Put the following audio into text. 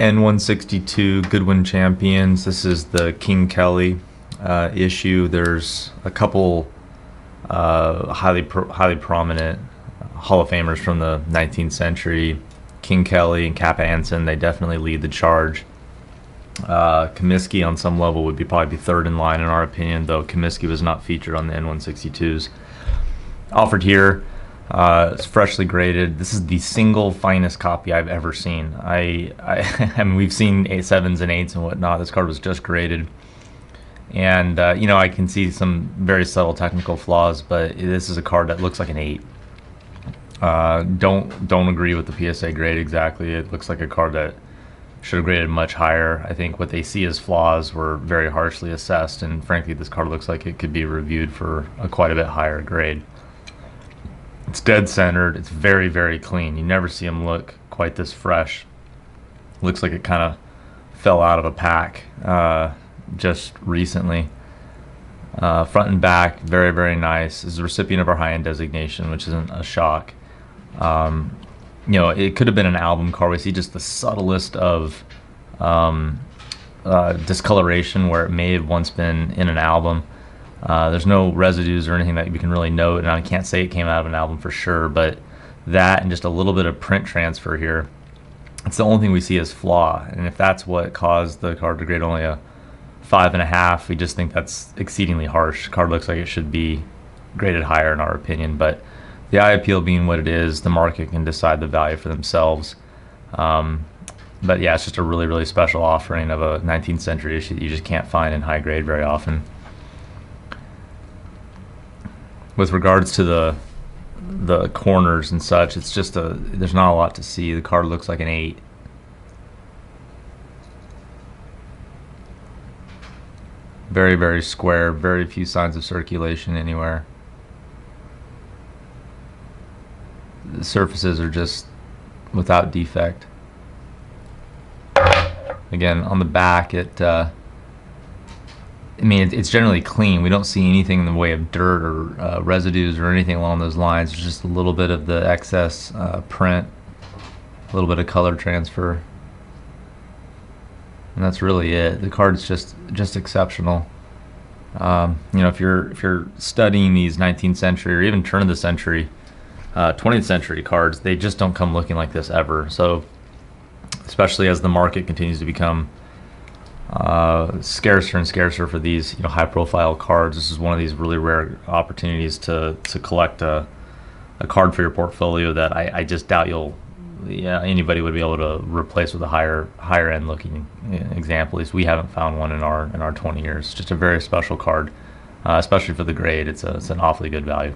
N162 Goodwin Champions. This is the King Kelly issue. There's a couple highly prominent Hall of Famers from the 19th century. King Kelly and Kappa Anson, they definitely lead the charge. Comiskey on some level would probably be third in line in our opinion, though Comiskey was not featured on the N162s. Offered here, it's freshly graded. This is the single finest copy I've ever seen. I mean, we've seen 7s and 8s and whatnot. This card was just graded, and you know, I can see some very subtle technical flaws, but this is a card that looks like an 8. Don't agree with the PSA grade exactly. It looks like a card that should have graded much higher. I think what they see as flaws were very harshly assessed, and frankly, this card looks like it could be reviewed for a quite a bit higher grade. It's dead centered. It's very, very clean. You never see them look quite this fresh. Looks like it kind of fell out of a pack just recently. Front and back, very, very nice. Is the recipient of our high-end designation, which isn't a shock. You know, it could have been an album card. We see just the subtlest of discoloration where it may have once been in an album. There's no residues or anything that we can really note, and I can't say it came out of an album for sure, but that and just a little bit of print transfer here, it's the only thing we see as flaw. And if that's what caused the card to grade only a 5.5, we just think that's exceedingly harsh. Card looks like it should be graded higher in our opinion, but the eye appeal being what it is, the market can decide the value for themselves. But yeah, it's just a really, really special offering of a 19th century issue that you just can't find in high grade very often. With regards to the corners and such, it's just there's not a lot to see. The card looks like an 8. Very, very square, very few signs of circulation anywhere. The surfaces are just without defect. Again, on the back, I mean, it's generally clean. We don't see anything in the way of dirt or residues or anything along those lines. There's just a little bit of the excess print, a little bit of color transfer, and that's really it. The card's just exceptional. You know, if you're studying these 19th century or even turn of the century, 20th century cards, they just don't come looking like this ever. So, especially as the market continues to become scarcer and scarcer for these, you know, high-profile cards, this is one of these really rare opportunities to collect a card for your portfolio that I just doubt anybody would be able to replace with a higher end looking example. At least we haven't found one in our 20 years. It's just a very special card, especially for the grade. It's an awfully good value.